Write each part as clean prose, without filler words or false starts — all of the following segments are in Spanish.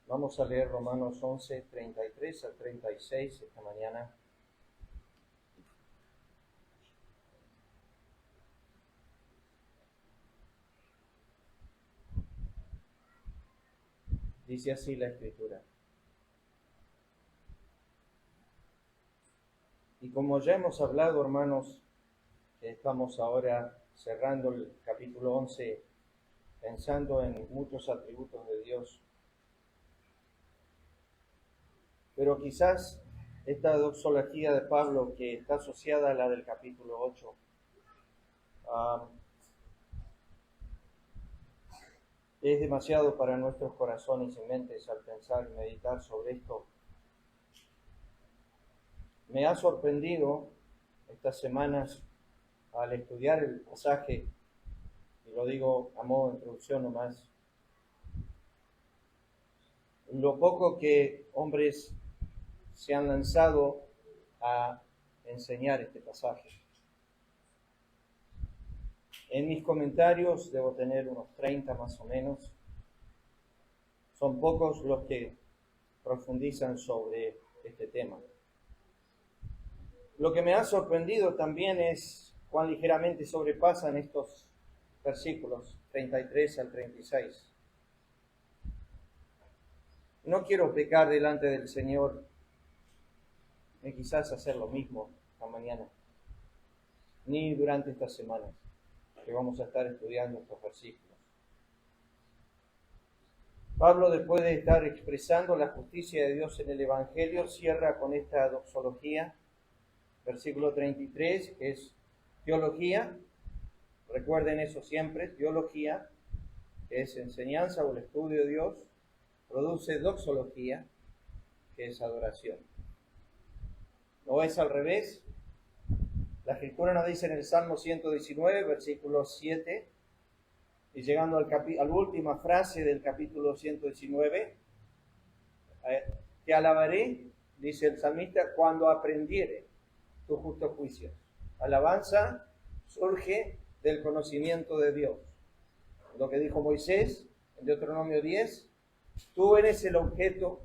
Vamos a leer Romanos 11, 33 al 36 esta mañana. Dice así la Escritura. Y como ya hemos hablado, hermanos, estamos ahora cerrando el capítulo 11, pensando en muchos atributos de Dios. Pero quizás esta doxología de Pablo, que está asociada a la del capítulo 8, es demasiado para nuestros corazones y mentes al pensar y meditar sobre esto. Me ha sorprendido estas semanas al estudiar el pasaje, y lo digo a modo de introducción nomás, lo poco que hombres se han lanzado a enseñar este pasaje. En mis comentarios debo tener unos 30 más o menos. Son pocos los que profundizan sobre este tema. Lo que me ha sorprendido también es cuán ligeramente sobrepasan estos versículos 33 al 36. No quiero pecar delante del Señor, ni quizás hacer lo mismo esta mañana, ni durante estas semanas que vamos a estar estudiando estos versículos. Pablo, después de estar expresando la justicia de Dios en el Evangelio, cierra con esta doxología, versículo 33, que es teología. Recuerden eso siempre, teología, que es enseñanza o el estudio de Dios, produce doxología, que es adoración. ¿No es al revés? La Escritura nos dice en el Salmo 119, versículo 7, y llegando a la última frase del capítulo 119, te alabaré, dice el salmista, cuando aprendiere tus justos juicios. Alabanza surge del conocimiento de Dios. Lo que dijo Moisés en Deuteronomio 10, tú eres el objeto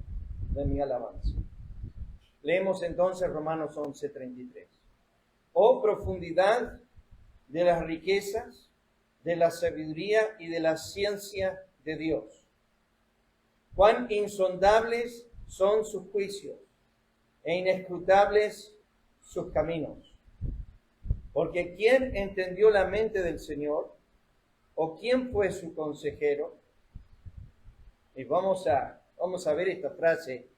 de mi alabanza. Leemos entonces Romanos 11:33. Oh profundidad de las riquezas, de la sabiduría y de la ciencia de Dios. Cuán insondables son sus juicios e inescrutables sus caminos. Porque ¿quién entendió la mente del Señor? ¿O quién fue su consejero? Y vamos a ver esta frase,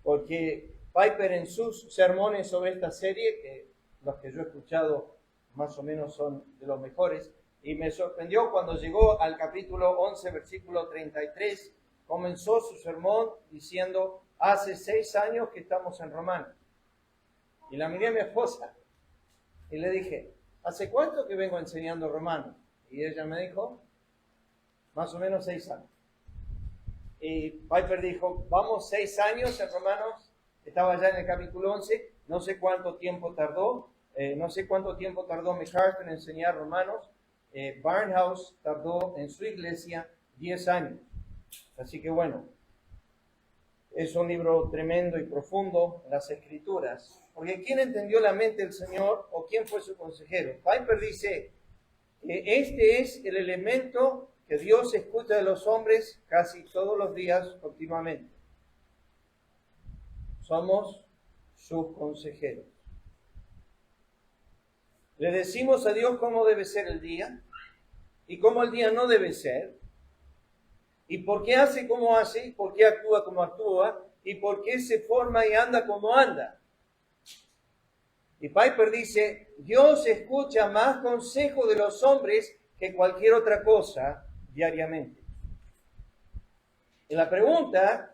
porque Piper en sus sermones sobre esta serie, que los que yo he escuchado más o menos son de los mejores, y me sorprendió cuando llegó al capítulo 11, versículo 33, comenzó su sermón diciendo, hace 6 años que estamos en Romanos. Y la miré a mi esposa y le dije, ¿hace cuánto que vengo enseñando Romanos? Y ella me dijo, más o menos 6 años. Y Piper dijo, vamos 6 años en Romanos, estaba ya en el capítulo 11, no sé cuánto tiempo tardó MacArthur en enseñar Romanos. Barnhouse tardó en su iglesia 10 años. Así que bueno, es un libro tremendo y profundo, las Escrituras. Porque ¿quién entendió la mente del Señor o quién fue su consejero? Piper dice que este es el elemento que Dios escucha de los hombres casi todos los días continuamente. Somos sus consejeros. Le decimos a Dios cómo debe ser el día y cómo el día no debe ser, y por qué hace como hace, y por qué actúa como actúa, y por qué se forma y anda como anda. Y Piper dice, Dios escucha más consejo de los hombres que cualquier otra cosa diariamente. Y la pregunta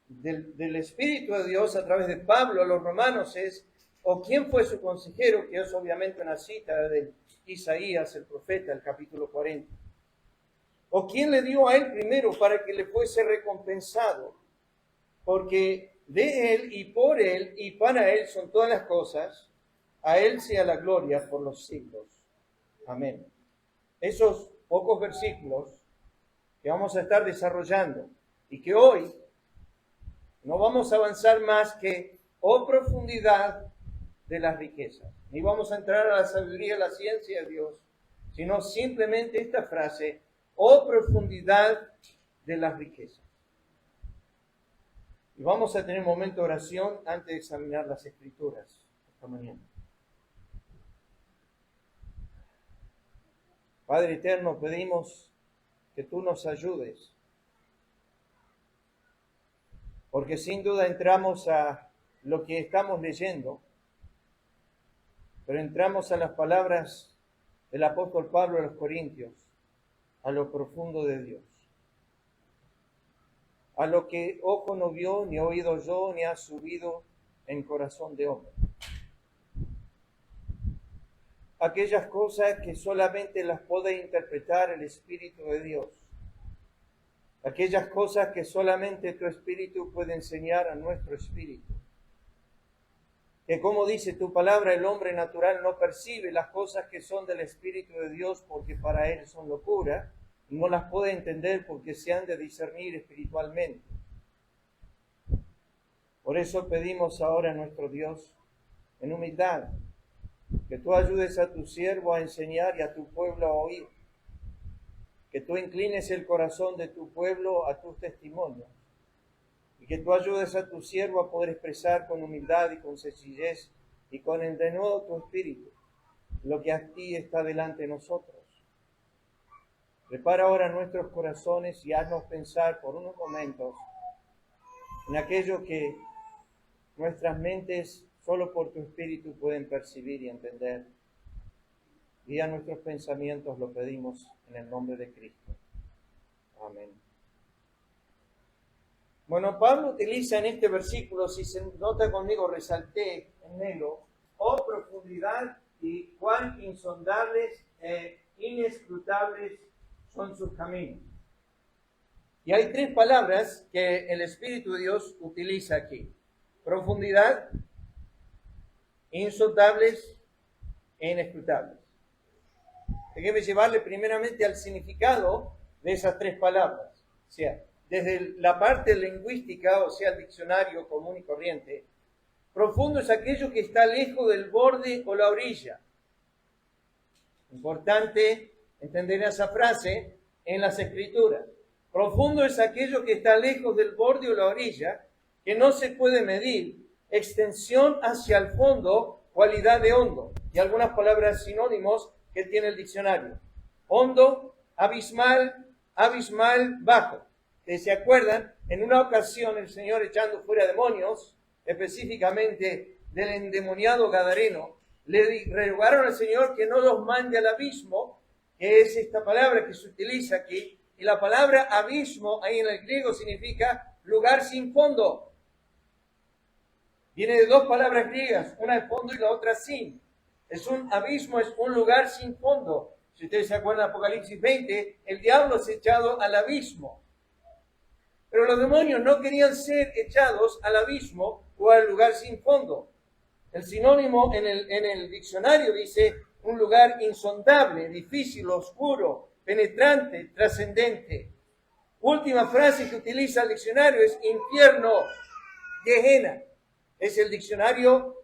del Espíritu de Dios a través de Pablo a los romanos es, ¿o quién fue su consejero? Que es obviamente una cita de Isaías, el profeta, el capítulo 40. ¿O quién le dio a él primero para que le fuese recompensado? Porque de él y por él y para él son todas las cosas, a él sea la gloria por los siglos. Amén. Esos pocos versículos que vamos a estar desarrollando Y que hoy no vamos a avanzar más que, oh profundidad de las riquezas. Ni vamos a entrar a la sabiduría y la ciencia de Dios, sino simplemente esta frase, oh profundidad de las riquezas. Y vamos a tener un momento de oración antes de examinar las Escrituras esta mañana. Padre eterno, pedimos que tú nos ayudes, porque sin duda entramos a lo que estamos leyendo, pero entramos a las palabras del apóstol Pablo a los Corintios, a lo profundo de Dios, a lo que ojo no vio, ni oído yo, ni ha subido en corazón de hombre. Aquellas cosas que solamente las puede interpretar el Espíritu de Dios. Aquellas cosas que solamente tu Espíritu puede enseñar a nuestro espíritu. Que como dice tu palabra, el hombre natural no percibe las cosas que son del Espíritu de Dios porque para él son locura, y no las puede entender porque se han de discernir espiritualmente. Por eso pedimos ahora a nuestro Dios, en humildad, que tú ayudes a tu siervo a enseñar y a tu pueblo a oír. Que tú inclines el corazón de tu pueblo a tus testimonios. Y que tú ayudes a tu siervo a poder expresar con humildad y con sencillez y con el de nuevo tu espíritu lo que a ti está delante de nosotros. Prepara ahora nuestros corazones y haznos pensar por unos momentos en aquello que nuestras mentes solo por tu espíritu pueden percibir y entender. Guía nuestros pensamientos, lo pedimos en el nombre de Cristo. Amén. Bueno, Pablo utiliza en este versículo, si se nota conmigo, resalté en negro, oh profundidad y cuán insondables e inescrutables son sus caminos. Y hay tres palabras que el Espíritu de Dios utiliza aquí. Profundidad, insondables e inescrutables. Déjeme llevarle primeramente al significado de esas tres palabras. O sea, desde la parte lingüística, o sea, el diccionario común y corriente, profundo es aquello que está lejos del borde o la orilla. Importante entender esa frase en las Escrituras. Profundo es aquello que está lejos del borde o la orilla, que no se puede medir. Extensión hacia el fondo, cualidad de hondo. Y algunas palabras sinónimos que tiene el diccionario. Hondo, abismal, abismal, bajo. ¿Se acuerdan? En una ocasión el Señor echando fuera demonios, específicamente del endemoniado gadareno, le rogaron al Señor que no los mande al abismo, que es esta palabra que se utiliza aquí. Y la palabra abismo ahí en el griego significa lugar sin fondo. Viene de dos palabras griegas, una es fondo y la otra sin. Es un abismo, es un lugar sin fondo. Si ustedes se acuerdan de Apocalipsis 20, el diablo es echado al abismo. Pero los demonios no querían ser echados al abismo o al lugar sin fondo. El sinónimo en el diccionario dice un lugar insondable, difícil, oscuro, penetrante, trascendente. Última frase que utiliza el diccionario es infierno, Gehenna. Es el diccionario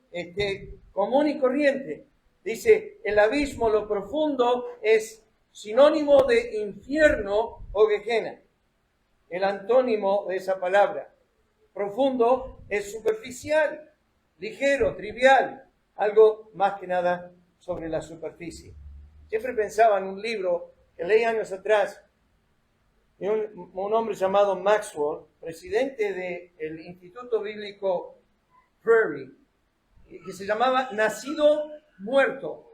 común y corriente. Dice, el abismo, lo profundo, es sinónimo de infierno o Gehenna. El antónimo de esa palabra. Profundo es superficial, ligero, trivial, algo más que nada sobre la superficie. Siempre pensaba en un libro que leí años atrás, de un hombre llamado Maxwell, presidente del Instituto Bíblico Prairie, que se llamaba Nacido Muerto,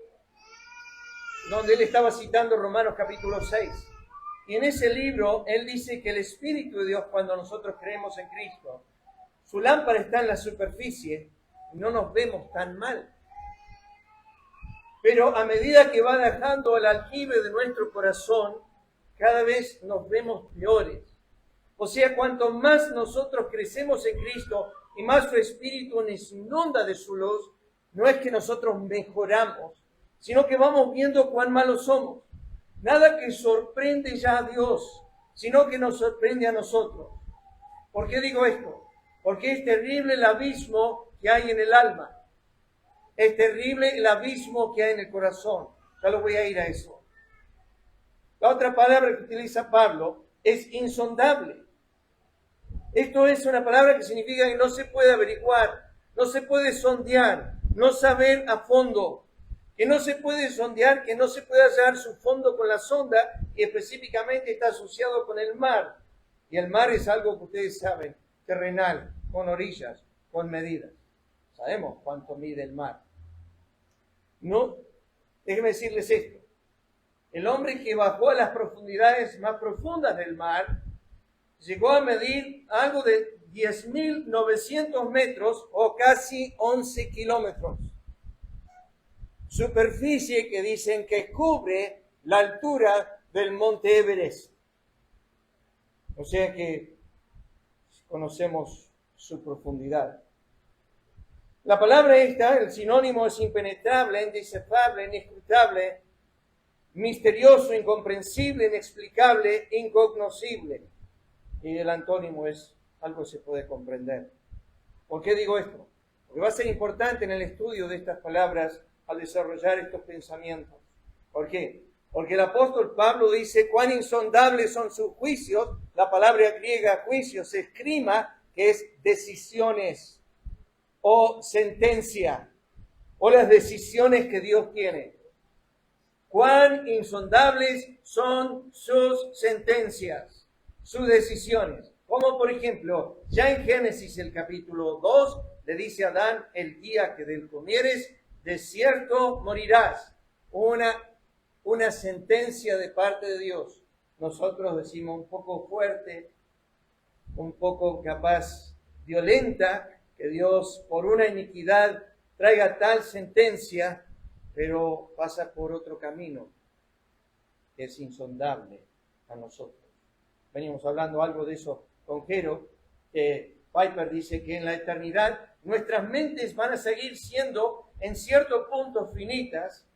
donde él estaba citando Romanos capítulo 6. Y en ese libro, él dice que el Espíritu de Dios, cuando nosotros creemos en Cristo, su lámpara está en la superficie y no nos vemos tan mal. Pero a medida que va dejando el aljibe de nuestro corazón, cada vez nos vemos peores. O sea, cuanto más nosotros crecemos en Cristo y más su Espíritu nos inunda de su luz, no es que nosotros mejoramos, sino que vamos viendo cuán malos somos. Nada que sorprende ya a Dios, sino que nos sorprende a nosotros. ¿Por qué digo esto? Porque es terrible el abismo que hay en el alma. Es terrible el abismo que hay en el corazón. Ya lo voy a ir a eso. La otra palabra que utiliza Pablo es insondable. Esto es una palabra que significa que no se puede averiguar, no se puede sondear, no saber a fondo, que no se puede sondear, que no se puede hallar su fondo con la sonda, y específicamente está asociado con el mar. Y el mar es algo que ustedes saben, terrenal, con orillas, con medidas. Sabemos cuánto mide el mar. No, déjenme decirles esto. El hombre que bajó a las profundidades más profundas del mar llegó a medir algo de 10.900 metros o casi 11 kilómetros. Superficie que dicen que cubre la altura del monte Everest. O sea que conocemos su profundidad. La palabra esta, el sinónimo es impenetrable, indescifrable, inescrutable, misterioso, incomprensible, inexplicable, incognoscible. Y el antónimo es algo que se puede comprender. ¿Por qué digo esto? Porque va a ser importante en el estudio de estas palabras al desarrollar estos pensamientos. ¿Por qué? Porque el apóstol Pablo dice cuán insondables son sus juicios. La palabra griega juicios es krima, que es decisiones o sentencia, o las decisiones que Dios tiene. Cuán insondables son sus sentencias, sus decisiones. Como por ejemplo, ya en Génesis el capítulo 2, le dice a Adán, el día que del comieres, de cierto morirás. Una sentencia de parte de Dios. Nosotros decimos un poco fuerte, un poco capaz violenta, que Dios por una iniquidad traiga tal sentencia, pero pasa por otro camino que es insondable a nosotros. Venimos hablando algo de eso con Jero. Piper dice que en la eternidad nuestras mentes van a seguir siendo en cierto punto finitas,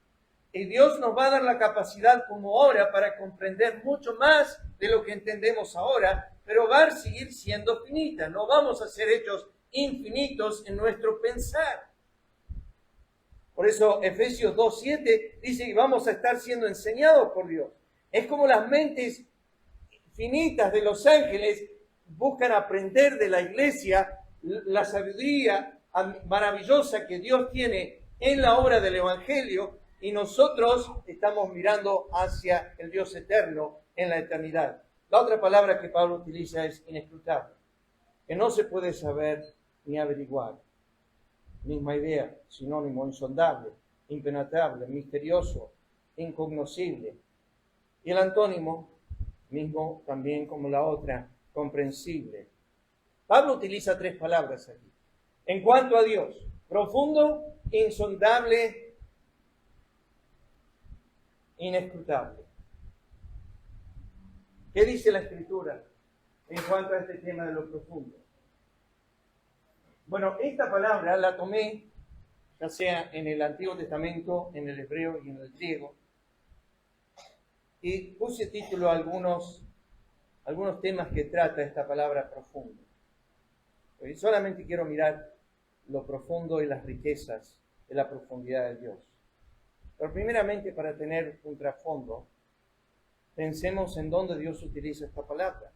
y Dios nos va a dar la capacidad como ahora para comprender mucho más de lo que entendemos ahora, pero va a seguir siendo finita. No vamos a ser hechos infinitos en nuestro pensar. Por eso Efesios 2:7 dice que vamos a estar siendo enseñados por Dios. Es como las mentes finitas de los ángeles buscan aprender de la iglesia la sabiduría maravillosa que Dios tiene en la obra del Evangelio, y nosotros estamos mirando hacia el Dios eterno en la eternidad. La otra palabra que Pablo utiliza es inescrutable, que no se puede saber ni averiguar. Misma idea, sinónimo, insondable, impenetrable, misterioso, incognoscible. Y el antónimo, mismo también como la otra, comprensible. Pablo utiliza tres palabras aquí. En cuanto a Dios, profundo, insondable, inescrutable. ¿Qué dice la Escritura en cuanto a este tema de lo profundo? Bueno, esta palabra la tomé ya sea en el Antiguo Testamento, en el hebreo y en el griego, y puse título a algunos temas que trata esta palabra profundo. Hoy solamente quiero mirar lo profundo y las riquezas de la profundidad de Dios. Pero primeramente, para tener un trasfondo, pensemos en dónde Dios utiliza esta palabra.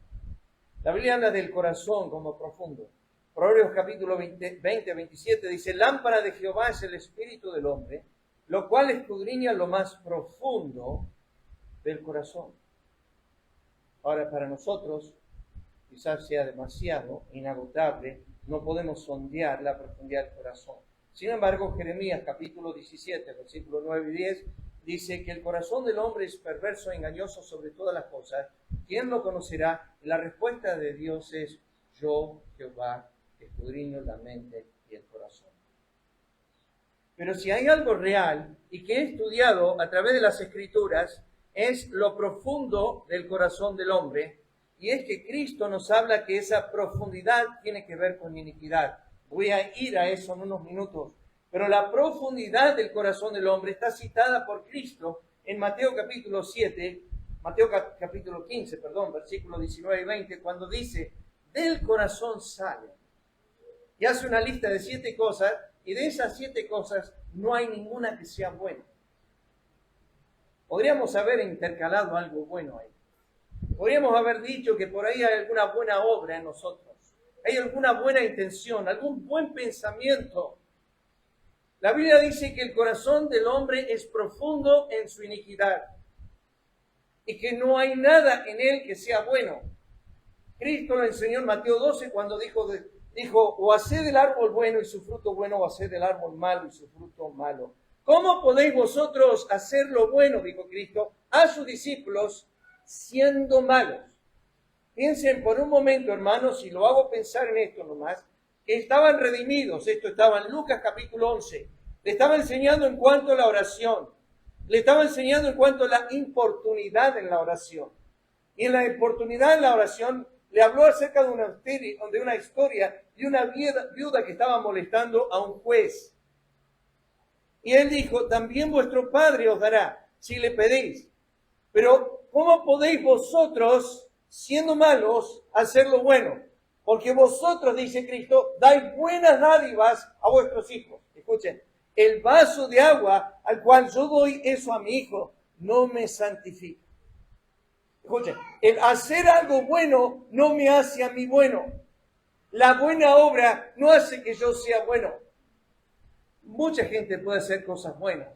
La Biblia habla del corazón como profundo. Proverbios capítulo 20-27 dice: lámpara de Jehová es el espíritu del hombre, lo cual escudriña lo más profundo del corazón. Ahora, para nosotros, quizás sea demasiado inagotable, no podemos sondear la profundidad del corazón. Sin embargo, Jeremías capítulo 17, versículos 9 y 10, dice que el corazón del hombre es perverso e engañoso sobre todas las cosas. ¿Quién lo conocerá? La respuesta de Dios es: yo, Jehová, escudriño la mente y el corazón. Pero si hay algo real y que he estudiado a través de las Escrituras, es lo profundo del corazón del hombre, y es que Cristo nos habla que esa profundidad tiene que ver con iniquidad. Voy a ir a eso en unos minutos, pero la profundidad del corazón del hombre está citada por Cristo en Mateo capítulo 15, versículos 19 y 20, cuando dice: del corazón sale. Y hace una lista de 7 cosas, y de esas 7 cosas no hay ninguna que sea buena. Podríamos haber intercalado algo bueno ahí. Podríamos haber dicho que por ahí hay alguna buena obra en nosotros. Hay alguna buena intención, algún buen pensamiento. La Biblia dice que el corazón del hombre es profundo en su iniquidad y que no hay nada en él que sea bueno. Cristo lo enseñó en Mateo 12 cuando dijo, o haced del árbol bueno y su fruto bueno, o haced del árbol malo y su fruto malo. ¿Cómo podéis vosotros hacer lo bueno, dijo Cristo, a sus discípulos siendo malos? Piensen por un momento, hermanos, y lo hago pensar en esto nomás, que estaban redimidos. Esto estaba en Lucas capítulo 11. Le estaba enseñando en cuanto a la oración. Le estaba enseñando en cuanto a la importunidad en la oración. Y en la importunidad en la oración le habló acerca de una historia de una viuda que estaba molestando a un juez. Y él dijo, también vuestro Padre os dará, si le pedís. Pero, ¿cómo podéis vosotros, siendo malos, hacer lo bueno? Porque vosotros, dice Cristo, dais buenas dádivas a vuestros hijos. Escuchen, el vaso de agua al cual yo doy eso a mi hijo, no me santifica. Escuchen, el hacer algo bueno no me hace a mí bueno. La buena obra no hace que yo sea bueno. Mucha gente puede hacer cosas buenas,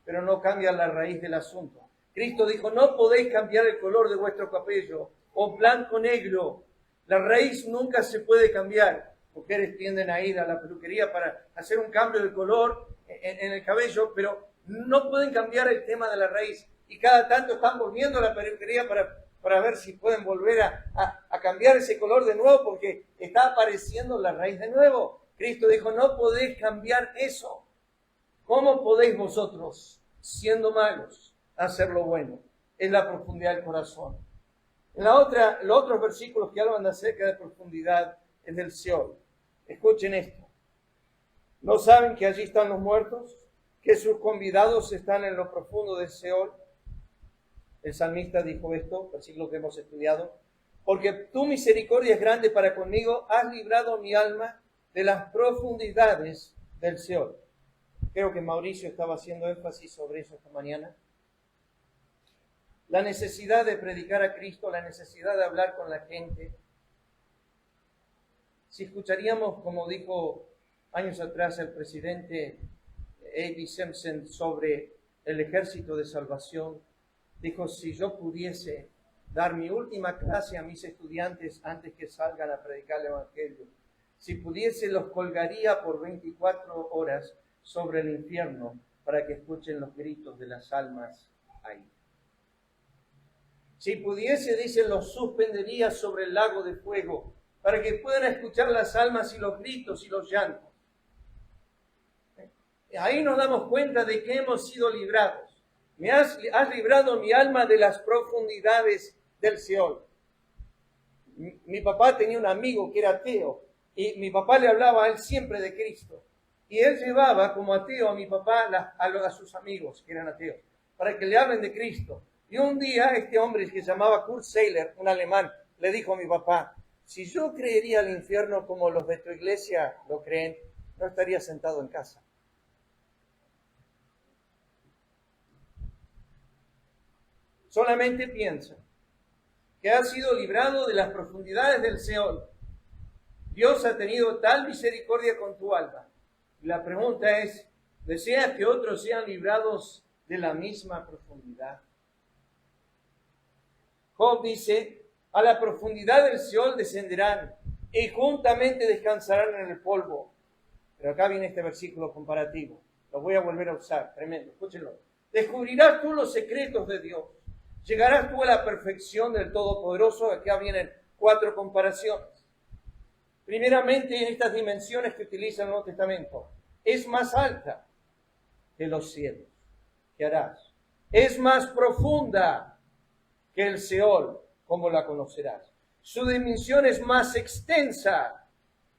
pero no cambia la raíz del asunto. Cristo dijo, no podéis cambiar el color de vuestro cabello, o blanco o negro. La raíz nunca se puede cambiar. Mujeres tienden a ir a la peluquería para hacer un cambio de color en el cabello, pero no pueden cambiar el tema de la raíz. Y cada tanto están volviendo a la peluquería para ver si pueden volver a cambiar ese color de nuevo, porque está apareciendo la raíz de nuevo. Cristo dijo, no podéis cambiar eso. ¿Cómo podéis vosotros, siendo malos, hacer lo bueno? Es la profundidad del corazón. Los otros versículos que hablan acerca de profundidad es del Seol. Escuchen esto. ¿No saben que allí están los muertos? ¿Que sus convidados están en lo profundo del Seol? El salmista dijo esto, versículo que hemos estudiado. Porque tu misericordia es grande para conmigo, has librado mi alma de las profundidades del Seol. Creo que Mauricio estaba haciendo énfasis sobre eso esta mañana. La necesidad de predicar a Cristo, la necesidad de hablar con la gente. Si escucharíamos, como dijo años atrás el presidente A.B. Simpson sobre el ejército de salvación, dijo, si yo pudiese dar mi última clase a mis estudiantes antes que salgan a predicar el evangelio, si pudiese los colgaría por 24 horas sobre el infierno para que escuchen los gritos de las almas ahí. Si pudiese, dice, los suspendería sobre el lago de fuego para que puedan escuchar las almas y los gritos y los llantos. Ahí nos damos cuenta de que hemos sido librados. Has librado mi alma de las profundidades del Seol. Mi papá tenía un amigo que era ateo y mi papá le hablaba a él siempre de Cristo. Y él llevaba como ateo a mi papá a sus amigos que eran ateos para que le hablen de Cristo. Y un día este hombre que se llamaba Kurt Seiler, un alemán, le dijo a mi papá, si yo creería al infierno como los de tu iglesia lo creen, no estaría sentado en casa. Solamente piensa que has sido librado de las profundidades del Seol. Dios ha tenido tal misericordia con tu alma. Y la pregunta es, ¿deseas que otros sean librados de la misma profundidad? Job dice, a la profundidad del Seol descenderán y juntamente descansarán en el polvo. Pero acá viene este versículo comparativo. Lo voy a volver a usar, tremendo, escúchenlo. Descubrirás tú los secretos de Dios. Llegarás tú a la perfección del Todopoderoso. Acá vienen 4 comparaciones. Primeramente, en estas dimensiones que utiliza el Nuevo Testamento, es más alta que los cielos. ¿Qué harás? Es más profunda que el Seol, como la conocerás. Su dimensión es más extensa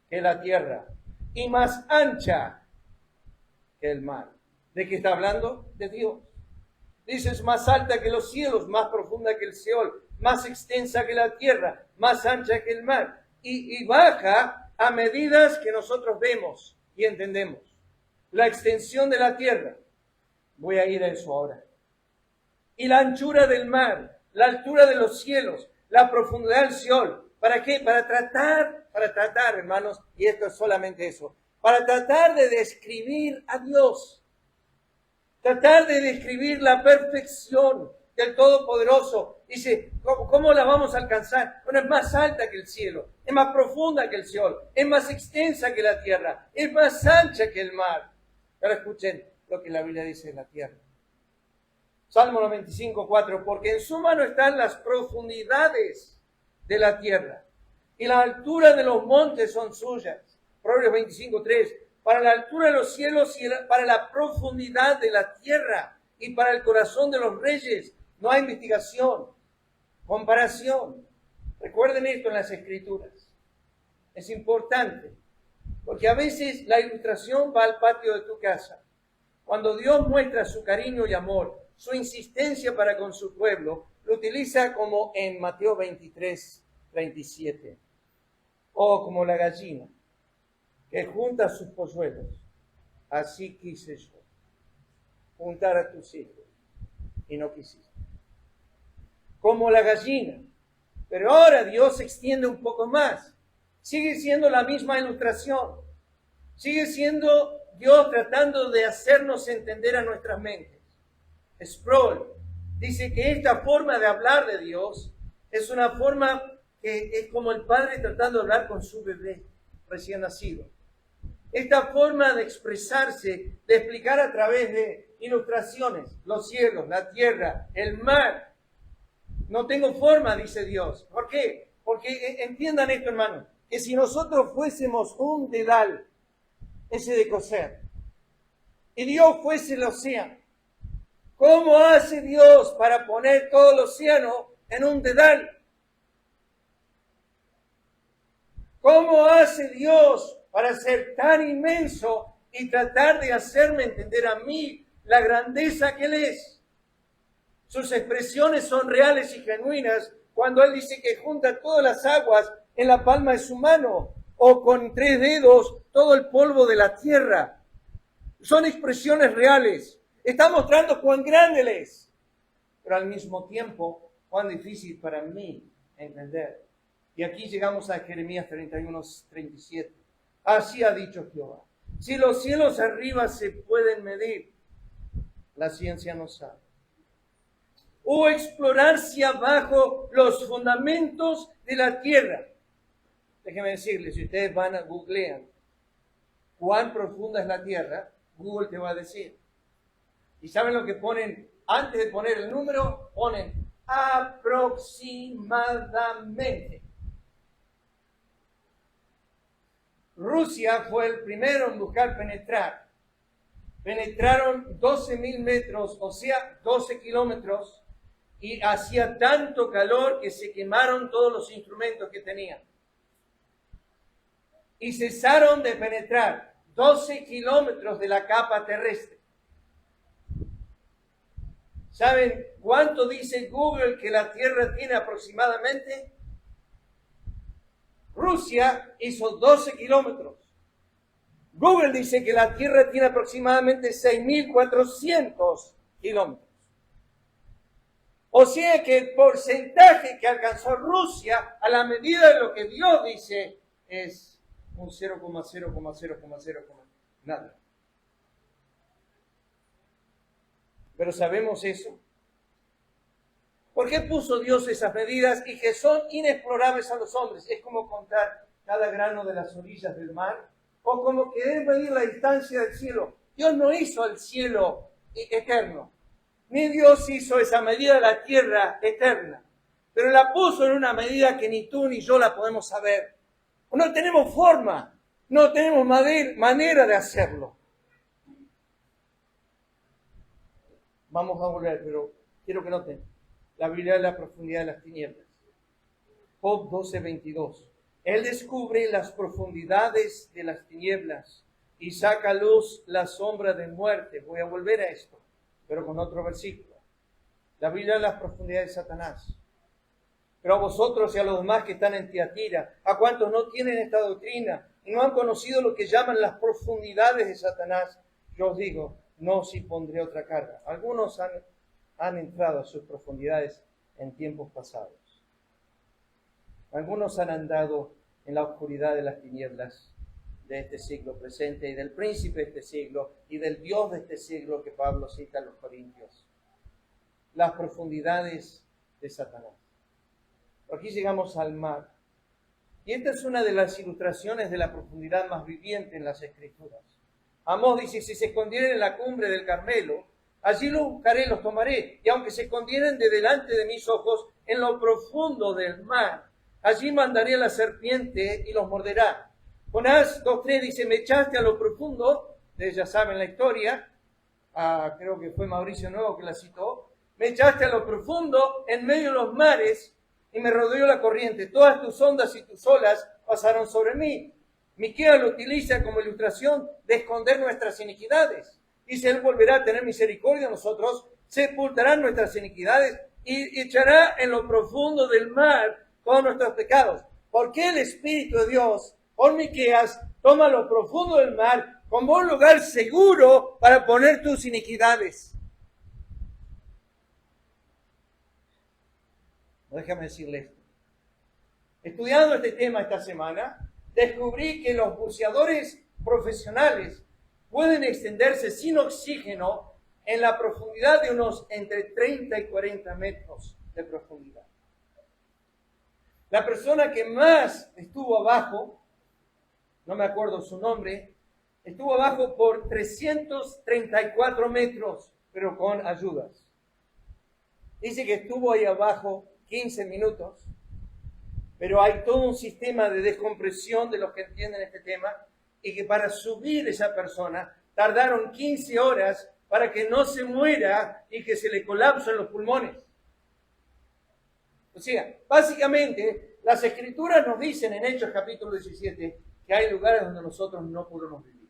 que la tierra y más ancha que el mar. ¿De qué está hablando? De Dios. Dice, es más alta que los cielos, más profunda que el Seol, más extensa que la tierra, más ancha que el mar. y baja a medidas que nosotros vemos y entendemos. La extensión de la tierra. Voy a ir a eso ahora. Y la anchura del mar, la altura de los cielos, la profundidad del Seol. ¿Para qué? Para tratar, hermanos, y esto es solamente eso, para tratar de describir a Dios. Tratar de describir la perfección del Todopoderoso. Dice, ¿cómo la vamos a alcanzar? Bueno, es más alta que el cielo, es más profunda que el Seol, es más extensa que la tierra, es más ancha que el mar. Ahora escuchen lo que la Biblia dice de la tierra. Salmo 95:4, porque en su mano están las profundidades de la tierra, y la altura de los montes son suyas. Proverbios 25:3, para la altura de los cielos y para la profundidad de la tierra, y para el corazón de los reyes no hay investigación, comparación. Recuerden esto en las Escrituras. Es importante, porque a veces la ilustración va al patio de tu casa. Cuando Dios muestra su cariño y amor, su insistencia para con su pueblo, lo utiliza como en Mateo 23:27. O como la gallina que junta sus polluelos. Así quise yo juntar a tus hijos y no quisiste. Como la gallina. Pero ahora Dios se extiende un poco más. Sigue siendo la misma ilustración. Sigue siendo Dios tratando de hacernos entender a nuestras mentes. Sproul dice que esta forma de hablar de Dios es una forma que es como el padre tratando de hablar con su bebé recién nacido. Esta forma de expresarse, de explicar a través de ilustraciones, los cielos, la tierra, el mar. No tengo forma, dice Dios. ¿Por qué? Porque entiendan esto, hermanos, que si nosotros fuésemos un dedal, ese de coser, y Dios fuese el océano, ¿cómo hace Dios para poner todo el océano en un dedal? ¿Cómo hace Dios para ser tan inmenso y tratar de hacerme entender a mí la grandeza que Él es? Sus expresiones son reales y genuinas cuando Él dice que junta todas las aguas en la palma de su mano, o con 3 dedos todo el polvo de la tierra. Son expresiones reales. Está mostrando cuán grande Él es, pero al mismo tiempo cuán difícil para mí entender. Y aquí llegamos a Jeremías 31:37. Así ha dicho Jehová: si los cielos arriba se pueden medir, la ciencia no sabe. O explorar si abajo los fundamentos de la tierra. Déjenme decirles, si ustedes van a googlear cuán profunda es la tierra, Google te va a decir. ¿Y saben lo que ponen? Antes de poner el número, ponen aproximadamente. Rusia fue el primero en buscar penetrar. Penetraron 12.000 metros, o sea, 12 kilómetros, y hacía tanto calor que se quemaron todos los instrumentos que tenían. Y cesaron de penetrar 12 kilómetros de la capa terrestre. ¿Saben cuánto dice Google que la Tierra tiene aproximadamente? Rusia hizo 12 kilómetros. Google dice que la Tierra tiene aproximadamente 6.400 kilómetros. O sea que el porcentaje que alcanzó Rusia a la medida de lo que Dios dice es un 0,0,0,0, nada. Pero ¿sabemos eso? ¿Por qué puso Dios esas medidas y que son inexplorables a los hombres? Es como contar cada grano de las orillas del mar, o como querer medir la distancia del cielo. Dios no hizo el cielo eterno, ni Dios hizo esa medida de la tierra eterna, pero la puso en una medida que ni tú ni yo la podemos saber. No tenemos forma, no tenemos manera de hacerlo. Vamos a volver, pero quiero que noten. La Biblia es la profundidad de las tinieblas. Job 12:22. Él descubre las profundidades de las tinieblas y saca a luz la sombra de muerte. Voy a volver a esto, pero con otro versículo. La Biblia es la profundidad de Satanás. Pero a vosotros y a los demás que están en Tiatira, a cuantos no tienen esta doctrina y no han conocido lo que llaman las profundidades de Satanás, yo os digo, no os impondré otra carga. Algunos han entrado a sus profundidades en tiempos pasados. Algunos han andado en la oscuridad de las tinieblas de este siglo presente y del príncipe de este siglo y del Dios de este siglo que Pablo cita en los Corintios. Las profundidades de Satanás. Aquí llegamos al mar. Y esta es una de las ilustraciones de la profundidad más viviente en las Escrituras. Amós dice, si se escondieren en la cumbre del Carmelo, allí los buscaré, los tomaré. Y aunque se escondieren de delante de mis ojos en lo profundo del mar, allí mandaré a la serpiente y los morderá. Jonás 2:3 dice, me echaste a lo profundo, ustedes ya saben la historia, creo que fue Mauricio Nuevo que la citó, me echaste a lo profundo en medio de los mares y me rodeó la corriente. Todas tus ondas y tus olas pasaron sobre mí. Miqueas lo utiliza como ilustración de esconder nuestras iniquidades. Dice, Él volverá a tener misericordia de nosotros, sepultará nuestras iniquidades y echará en lo profundo del mar todos nuestros pecados. Porque el Espíritu de Dios, por Miqueas, toma lo profundo del mar como un lugar seguro para poner tus iniquidades. Déjame decirle esto. Estudiando este tema esta semana, descubrí que los buceadores profesionales pueden extenderse sin oxígeno en la profundidad de unos entre 30 y 40 metros de profundidad. La persona que más estuvo abajo, no me acuerdo su nombre, estuvo abajo por 334 metros, pero con ayudas. Dice que estuvo ahí abajo 15 minutos, pero hay todo un sistema de descompresión de los que entienden este tema y que para subir esa persona tardaron 15 horas para que no se muera y que se le colapsen los pulmones. O sea, básicamente las Escrituras nos dicen en Hechos capítulo 17 que hay lugares donde nosotros no podemos vivir.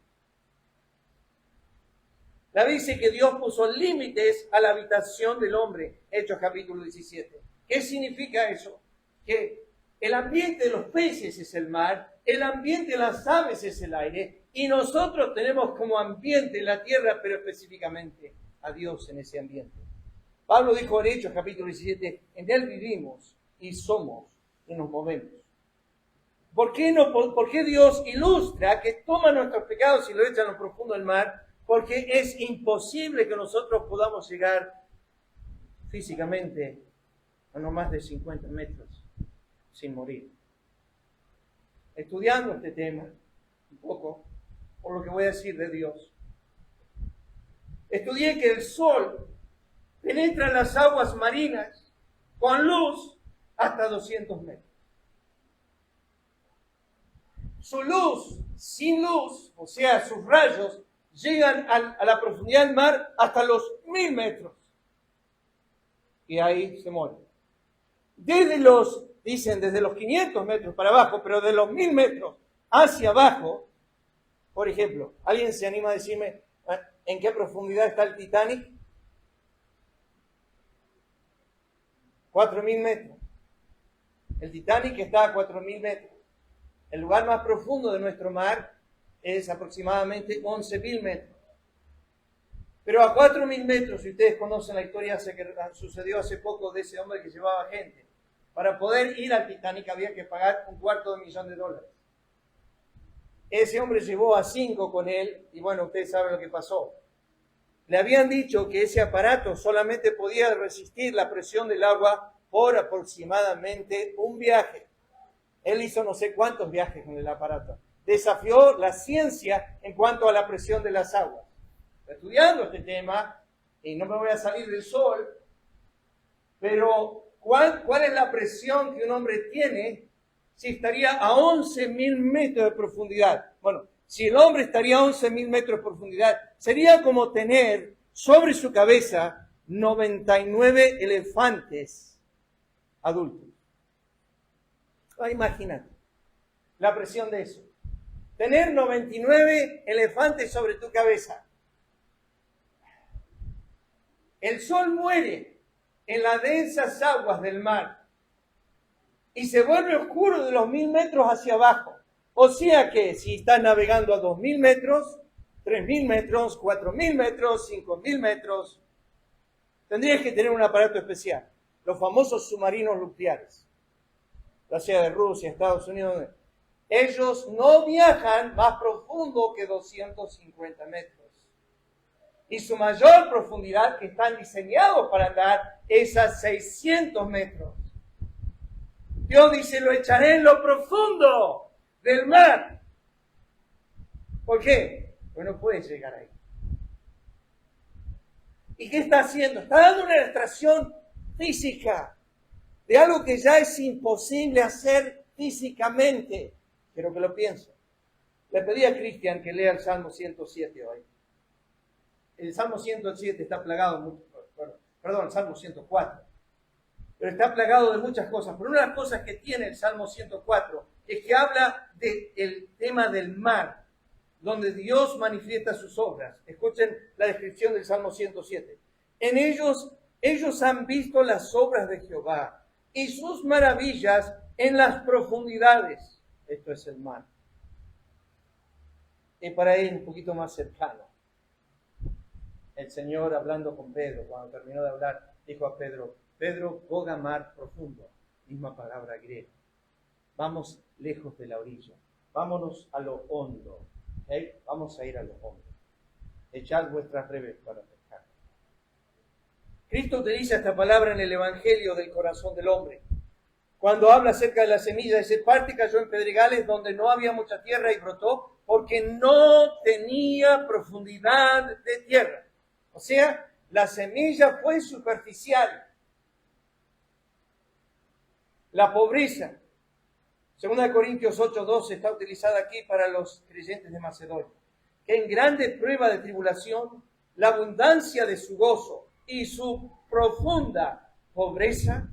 La dice que Dios puso límites a la habitación del hombre, Hechos capítulo 17. ¿Qué significa eso? Que el ambiente de los peces es el mar, el ambiente de las aves es el aire, y nosotros tenemos como ambiente la tierra, pero específicamente a Dios en ese ambiente. Pablo dijo en Hechos capítulo 17, en Él vivimos y somos y nos movemos. ¿Por qué Dios ilustra que toma nuestros pecados y lo echa en lo profundo del mar? Porque es imposible que nosotros podamos llegar físicamente a no más de 50 metros sin morir. Estudiando este tema, un poco, por lo que voy a decir de Dios, estudié que el sol penetra en las aguas marinas con luz hasta 200 metros. Su luz, sin luz, o sea, sus rayos, llegan a la profundidad del mar hasta los 1000 metros. Y ahí se muere. Desde los 500 metros para abajo, pero de los 1000 metros hacia abajo, por ejemplo, ¿alguien se anima a decirme en qué profundidad está el Titanic? 4000 metros. El Titanic está a 4000 metros. El lugar más profundo de nuestro mar es aproximadamente 11.000 metros. Pero a 4.000 metros, si ustedes conocen la historia que sucedió hace poco de ese hombre que llevaba gente, para poder ir al Titanic había que pagar $250,000. Ese hombre llevó a 5 con él y bueno, ustedes saben lo que pasó. Le habían dicho que ese aparato solamente podía resistir la presión del agua por aproximadamente un viaje. Él hizo no sé cuántos viajes con el aparato. Desafió la ciencia en cuanto a la presión de las aguas. Estudiando este tema, y no me voy a salir del sol, pero ¿cuál es la presión que un hombre tiene si estaría a 11.000 metros de profundidad? Bueno, si el hombre estaría a 11.000 metros de profundidad, sería como tener sobre su cabeza 99 elefantes adultos. Imagínate la presión de eso. Tener 99 elefantes sobre tu cabeza. El sol muere en las densas aguas del mar. y se vuelve oscuro de los 1000 metros hacia abajo. O sea que si estás navegando a 2000 metros, 3000 metros, 4000 metros, 5000 metros, tendrías que tener un aparato especial. Los famosos submarinos nucleares, ya sea de Rusia, Estados Unidos. Ellos no viajan más profundo que 250 metros. Y su mayor profundidad que están diseñados para andar es a 600 metros. Dios dice, lo echaré en lo profundo del mar. ¿Por qué? Porque no puedes llegar ahí. ¿Y qué está haciendo? Está dando una ilustración física de algo que ya es imposible hacer físicamente. Quiero que lo piensen. Le pedí a Cristian que lea el Salmo 107 hoy. El Salmo 107 está plagado, el Salmo 104. Pero está plagado de muchas cosas. Pero una de las cosas que tiene el Salmo 104 es que habla del tema del mar, donde Dios manifiesta sus obras. Escuchen la descripción del Salmo 107. En ellos han visto las obras de Jehová y sus maravillas en las profundidades. Esto es el mar. Y para ir un poquito más cercano, el Señor hablando con Pedro, cuando terminó de hablar, dijo a Pedro, Pedro, boga mar profundo, misma palabra griega. Vamos lejos de la orilla, vámonos a lo hondo, ¿okay? Vamos a ir a lo hondo. Echad vuestras redes para pescar. Cristo utiliza esta palabra en el Evangelio del corazón del hombre. Cuando habla acerca de la semilla, dice, parte cayó en pedregales donde no había mucha tierra y brotó porque no tenía profundidad de tierra. O sea, la semilla fue superficial. La pobreza, 2 Corintios 8:12 está utilizada aquí para los creyentes de Macedonia, que en grande prueba de tribulación, la abundancia de su gozo y su profunda pobreza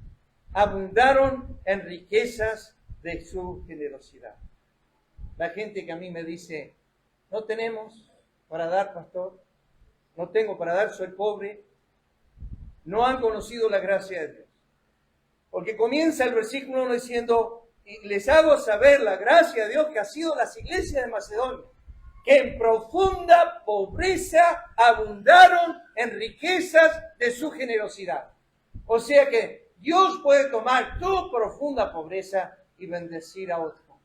abundaron en riquezas de su generosidad. La gente que a mí me dice, no tenemos para dar, pastor, no tengo para dar, soy pobre, no han conocido la gracia de Dios. Porque comienza el versículo 1 diciendo, y les hago saber la gracia de Dios que ha sido las iglesias de Macedonia, que en profunda pobreza abundaron en riquezas de su generosidad. O sea que Dios puede tomar tu profunda pobreza y bendecir a otro.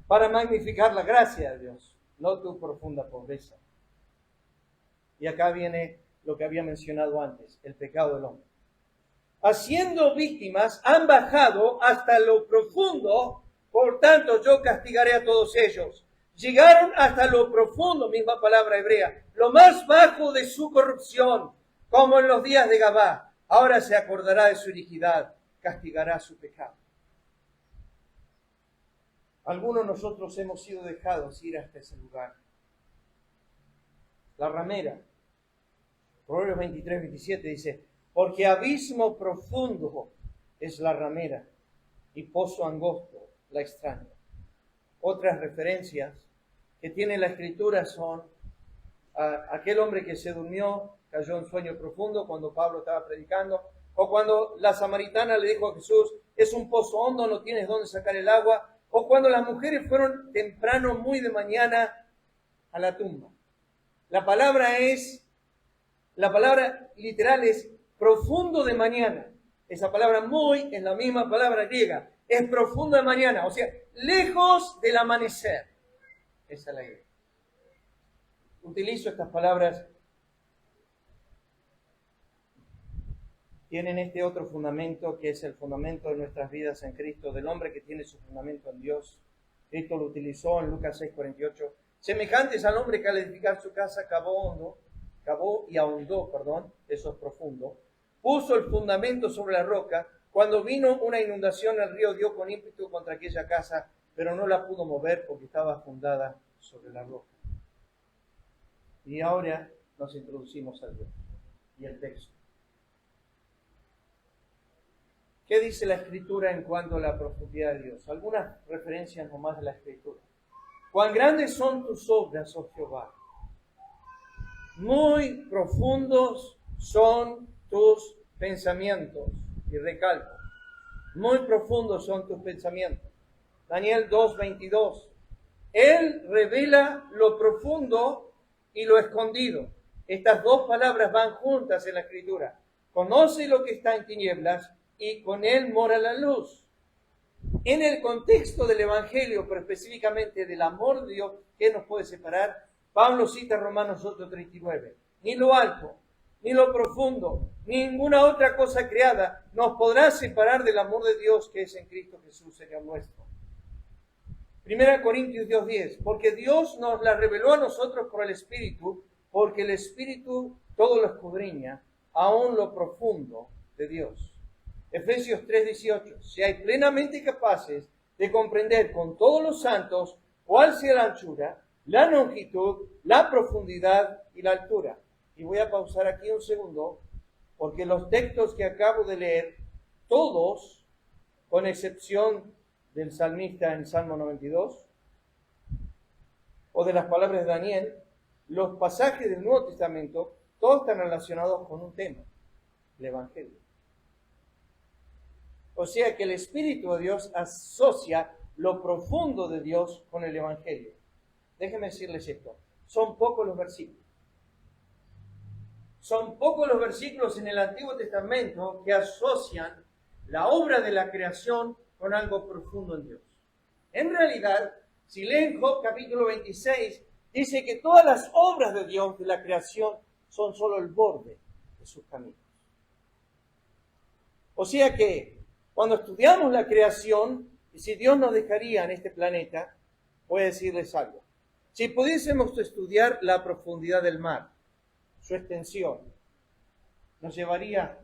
Para magnificar la gracia de Dios, no tu profunda pobreza. Y acá viene lo que había mencionado antes, el pecado del hombre. Haciendo víctimas, han bajado hasta lo profundo, por tanto yo castigaré a todos ellos. Llegaron hasta lo profundo, misma palabra hebrea, lo más bajo de su corrupción, como en los días de Gabá. Ahora se acordará de su iniquidad, castigará su pecado. Algunos de nosotros hemos sido dejados ir hasta ese lugar. La ramera, Proverbios 23-27 dice, porque abismo profundo es la ramera y pozo angosto la extraña. Otras referencias que tiene la Escritura son aquel hombre que se durmió, cayó en sueño profundo cuando Pablo estaba predicando, o cuando la samaritana le dijo a Jesús, es un pozo hondo, no tienes dónde sacar el agua, o cuando las mujeres fueron temprano, muy de mañana, a la tumba. La palabra literal es profundo de mañana. Esa palabra muy es la misma palabra griega. Es profundo de mañana, o sea, lejos del amanecer. Esa es la idea. Utilizo estas palabras. Tienen este otro fundamento que es el fundamento de nuestras vidas en Cristo, del hombre que tiene su fundamento en Dios. Cristo lo utilizó en Lucas 6:48. Semejantes al hombre que al edificar su casa cavó y ahondó, eso es profundo, puso el fundamento sobre la roca. Cuando vino una inundación, el río dio con ímpetu contra aquella casa, pero no la pudo mover porque estaba fundada sobre la roca. Y ahora nos introducimos al Dios y el texto. ¿Qué dice la Escritura en cuanto a la profundidad de Dios? Algunas referencias nomás de la Escritura. Cuán grandes son tus obras, oh Jehová. Muy profundos son tus pensamientos, y recalco, muy profundos son tus pensamientos. Daniel 2:22. Él revela lo profundo y lo escondido. Estas dos palabras van juntas en la Escritura. Conoce lo que está en tinieblas y con él mora la luz. En el contexto del Evangelio, pero específicamente del amor de Dios, ¿qué nos puede separar? Pablo cita Romanos 8:39. Ni lo alto, ni lo profundo, ninguna otra cosa creada nos podrá separar del amor de Dios que es en Cristo Jesús, Señor nuestro. 1 Corintios 2:10, porque Dios nos la reveló a nosotros por el Espíritu, porque el Espíritu todo lo escudriña, aún lo profundo de Dios. Efesios 3:18, seáis plenamente capaces de comprender con todos los santos cuál sea la anchura, la longitud, la profundidad y la altura. Y voy a pausar aquí un segundo, porque los textos que acabo de leer, todos, con excepción del salmista en Salmo 92, o de las palabras de Daniel, los pasajes del Nuevo Testamento, todos están relacionados con un tema, el Evangelio. O sea que el Espíritu de Dios asocia lo profundo de Dios con el Evangelio. Déjenme decirles esto, son pocos los versículos. Son pocos los versículos en el Antiguo Testamento que asocian la obra de la creación con algo profundo en Dios. En realidad, si leen Job capítulo 26, dice que todas las obras de Dios de la creación son solo el borde de sus caminos. O sea que cuando estudiamos la creación, y si Dios nos dejaría en este planeta, voy a decirles algo. Si pudiésemos estudiar la profundidad del mar, su extensión, nos llevaría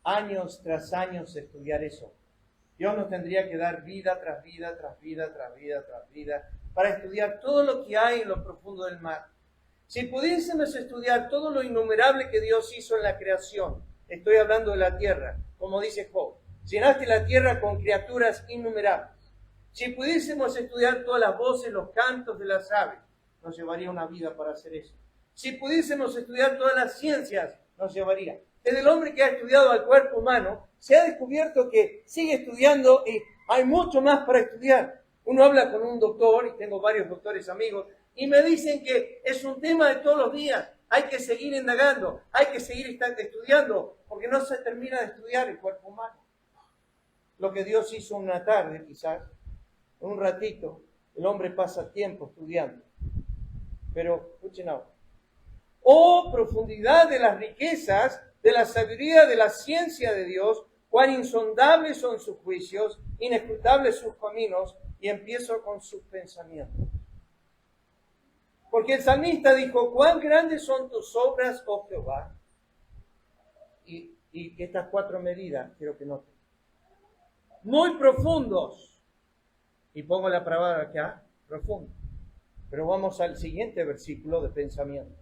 años tras años estudiar eso. Dios nos tendría que dar vida tras vida, tras vida, tras vida, tras vida, para estudiar todo lo que hay en lo profundo del mar. Si pudiésemos estudiar todo lo innumerable que Dios hizo en la creación, estoy hablando de la tierra, como dice Job, llenaste la tierra con criaturas innumerables. Si pudiésemos estudiar todas las voces, los cantos de las aves, nos llevaría una vida para hacer eso. Si pudiésemos estudiar todas las ciencias, nos llevaría. Desde el hombre que ha estudiado al cuerpo humano, se ha descubierto que sigue estudiando y hay mucho más para estudiar. Uno habla con un doctor, y tengo varios doctores amigos, y me dicen que es un tema de todos los días. Hay que seguir indagando, hay que seguir estudiando, porque no se termina de estudiar el cuerpo humano. Lo que Dios hizo una tarde, quizás, un ratito, el hombre pasa tiempo estudiando. Pero, escuchen ahora. Oh, profundidad de las riquezas, de la sabiduría, de la ciencia de Dios, cuán insondables son sus juicios, inescrutables sus caminos, y empiezo con sus pensamientos. Porque el salmista dijo, cuán grandes son tus obras, oh Jehová. Y estas 4 medidas, quiero que noten. Muy profundos. Y pongo la palabra acá, profundo. Pero vamos al siguiente versículo de pensamiento.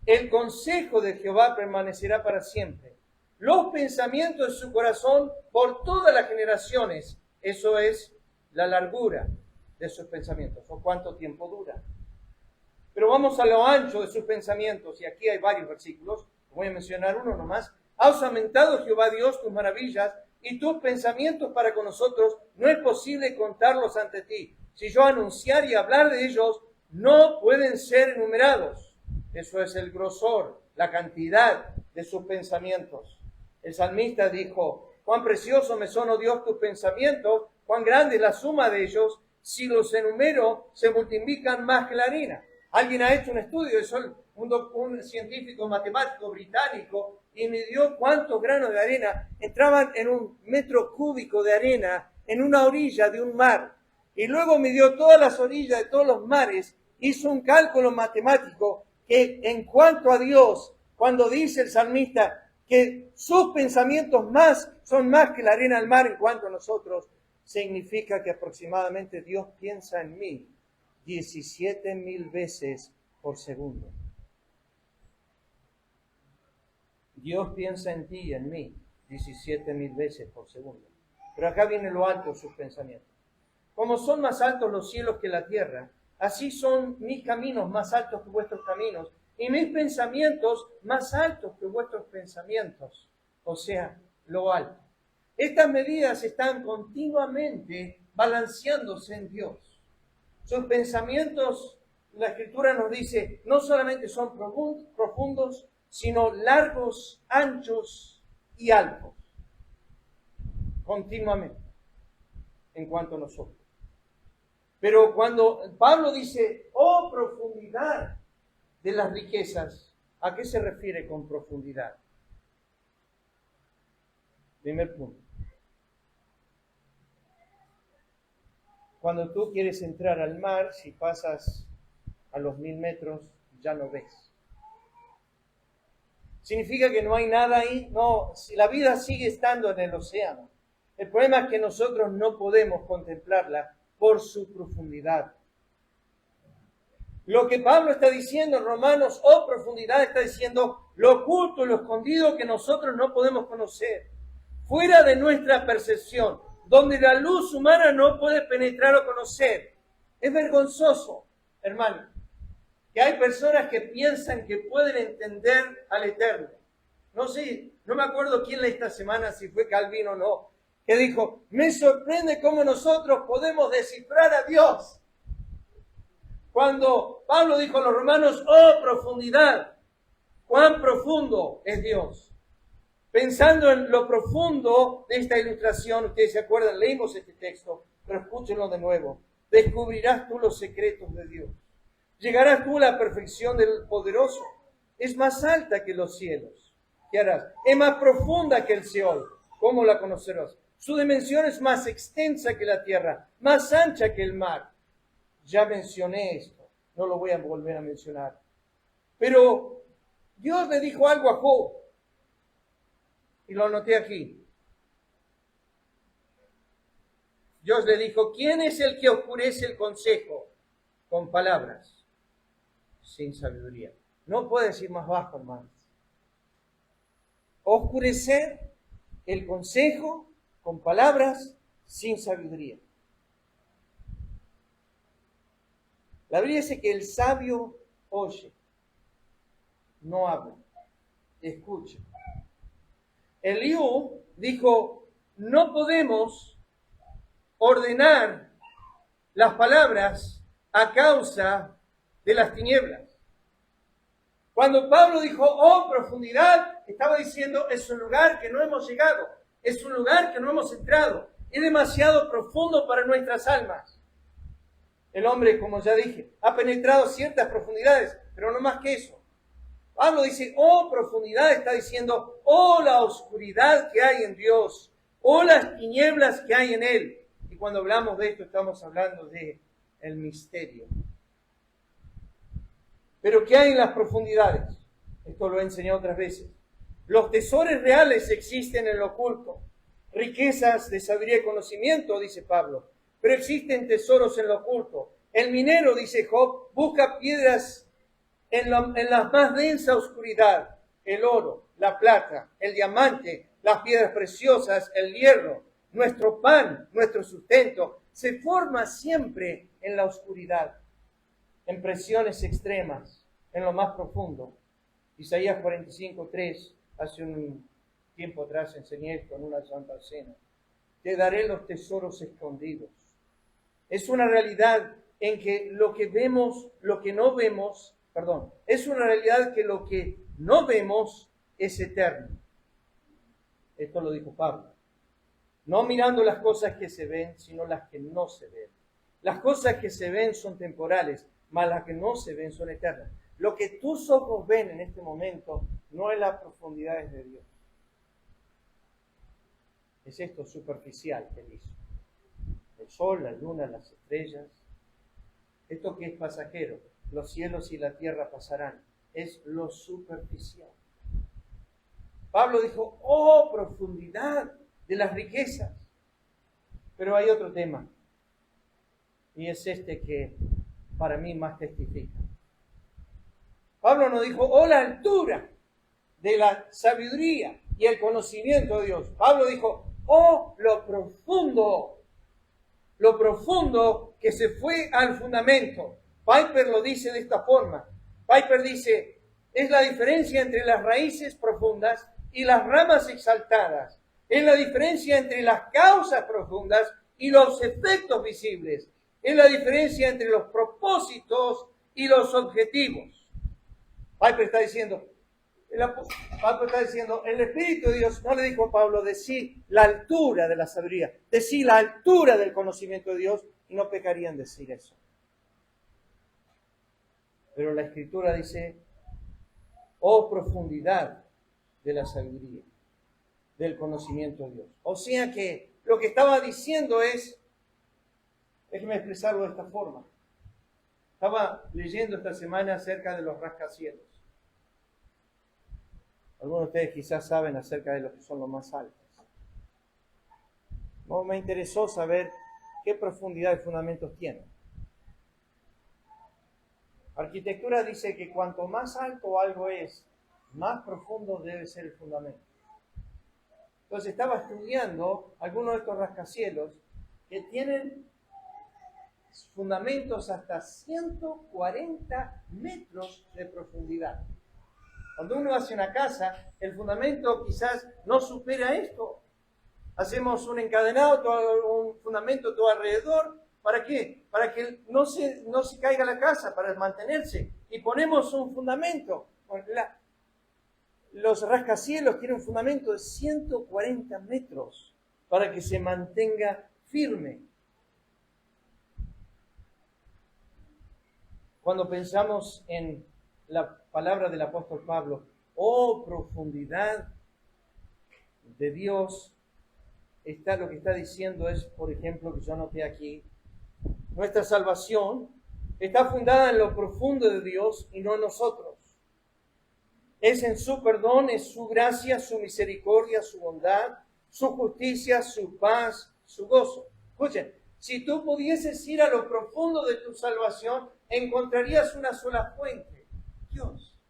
El consejo de Jehová permanecerá para siempre. Los pensamientos de su corazón por todas las generaciones. Eso es la largura de sus pensamientos. ¿O cuánto tiempo dura? Pero vamos a lo ancho de sus pensamientos. Y aquí hay varios versículos. Voy a mencionar uno nomás. Has aumentado, Jehová Dios, tus maravillas y tus pensamientos para con nosotros. No es posible contarlos ante ti. Si yo anunciar y hablar de ellos, no pueden ser enumerados. Eso es el grosor, la cantidad de sus pensamientos. El salmista dijo, cuán precioso me son, oh Dios, tus pensamientos, cuán grande es la suma de ellos, si los enumero, se multiplican más que la harina. Alguien ha hecho un estudio, un científico matemático británico, y midió cuántos granos de arena entraban en un metro cúbico de arena en una orilla de un mar. Y luego midió todas las orillas de todos los mares, hizo un cálculo matemático que en cuanto a Dios, cuando dice el salmista que sus pensamientos son más que la arena del mar en cuanto a nosotros, significa que aproximadamente Dios piensa en mí 17,000 veces por segundo. Dios piensa en ti y en mí 17,000 veces por segundo. Pero acá viene lo alto de sus pensamientos. Como son más altos los cielos que la tierra, así son mis caminos más altos que vuestros caminos, y mis pensamientos más altos que vuestros pensamientos, o sea, lo alto. Estas medidas están continuamente balanceándose en Dios. Sus pensamientos, la Escritura nos dice, no solamente son profundos, sino largos, anchos y altos, continuamente, en cuanto a nosotros. Pero cuando Pablo dice, oh profundidad de las riquezas, ¿a qué se refiere con profundidad? Primer punto. Cuando tú quieres entrar al mar, si pasas a los 1000 metros, ya no ves. ¿Significa que no hay nada ahí? No, si la vida sigue estando en el océano. El problema es que nosotros no podemos contemplarla por su profundidad. Lo que Pablo está diciendo en Romanos, oh profundidad, está diciendo lo oculto, lo escondido que nosotros no podemos conocer, fuera de nuestra percepción, donde la luz humana no puede penetrar o conocer. Es vergonzoso, hermano, que hay personas que piensan que pueden entender al Eterno. No sé, no me acuerdo quién esta semana, si fue Calvin o no, que dijo, me sorprende cómo nosotros podemos descifrar a Dios. Cuando Pablo dijo a los romanos, oh profundidad, cuán profundo es Dios. Pensando en lo profundo de esta ilustración, ustedes se acuerdan, leímos este texto, pero escúchenlo de nuevo. Descubrirás tú los secretos de Dios. Llegarás tú a la perfección del poderoso. Es más alta que los cielos. ¿Qué harás? Es más profunda que el Seol. ¿Cómo la conocerás? Su dimensión es más extensa que la tierra, más ancha que el mar. Ya mencioné esto, no lo voy a volver a mencionar. Pero Dios le dijo algo a Job, y lo anoté aquí. Dios le dijo, ¿quién es el que oscurece el consejo con palabras sin sabiduría? No puede decir más bajo, hermanos. Oscurecer el consejo con palabras sin sabiduría. La Biblia dice que el sabio oye, no habla, escucha. Eliú dijo, no podemos ordenar las palabras a causa de las tinieblas. Cuando Pablo dijo, oh profundidad, estaba diciendo, es un lugar que no hemos llegado, es un lugar que no hemos entrado, es demasiado profundo para nuestras almas. El hombre, como ya dije, ha penetrado ciertas profundidades, pero no más que eso. Pablo dice, oh profundidad, está diciendo, oh la oscuridad que hay en Dios, oh las tinieblas que hay en Él. Y cuando hablamos de esto, estamos hablando de el misterio. Pero ¿qué hay en las profundidades? Esto lo he enseñado otras veces. Los tesoros reales existen en lo oculto. Riquezas de sabiduría y conocimiento, dice Pablo. Pero existen tesoros en lo oculto. El minero, dice Job, busca piedras en la más densa oscuridad. El oro, la plata, el diamante, las piedras preciosas, el hierro. Nuestro pan, nuestro sustento, se forma siempre en la oscuridad, en presiones extremas, en lo más profundo. Isaías 45:3, hace un tiempo atrás enseñé esto en una santa cena. Te daré los tesoros escondidos. Es una realidad en que lo que vemos, lo que no vemos, es una realidad que lo que no vemos es eterno. Esto lo dijo Pablo. No mirando las cosas que se ven, sino las que no se ven. Las cosas que se ven son temporales, mas las que no se ven son eternas. Lo que tus ojos ven en este momento no es las profundidades de Dios. Es esto superficial que Él hizo. El sol, la luna, las estrellas. Esto que es pasajero. Los cielos y la tierra pasarán. Es lo superficial. Pablo dijo, oh profundidad de las riquezas. Pero hay otro tema. Y es este que para mí más testifica. Pablo no dijo, oh la altura de la sabiduría y el conocimiento de Dios. Pablo dijo, oh lo profundo que se fue al fundamento. Piper lo dice de esta forma. Piper dice, Es la diferencia entre las raíces profundas y las ramas exaltadas. Es la diferencia entre las causas profundas y los efectos visibles. Es la diferencia entre los propósitos y los objetivos. Piper está diciendo, el Espíritu de Dios no le dijo a Pablo, decí la altura de la sabiduría, decí la altura del conocimiento de Dios, y no pecaría en decir eso. Pero la Escritura dice, oh profundidad de la sabiduría, del conocimiento de Dios. O sea que lo que estaba diciendo es, déjeme expresarlo de esta forma. Estaba leyendo esta semana acerca de los rascacielos. Algunos de ustedes quizás saben acerca de lo que son los más altos. No, me interesó saber qué profundidad y fundamentos tienen. Arquitectura dice que cuanto más alto algo es, más profundo debe ser el fundamento. Entonces estaba estudiando algunos de estos rascacielos que tienen fundamentos hasta 140 metros de profundidad. Cuando uno hace una casa, el fundamento quizás no supera esto. Hacemos un encadenado, un fundamento todo alrededor. ¿Para qué? Para que no se caiga la casa, para mantenerse. Y ponemos un fundamento. Los rascacielos tienen un fundamento de 140 metros para que se mantenga firme. Cuando pensamos en la palabra del apóstol Pablo, oh profundidad de Dios, lo que está diciendo es, por ejemplo, que yo anoté aquí, nuestra salvación está fundada en lo profundo de Dios y no en nosotros. Es en su perdón, es su gracia, su misericordia, su bondad, su justicia, su paz, su gozo. Escuchen, si tú pudieses ir a lo profundo de tu salvación, encontrarías una sola fuente, Dios.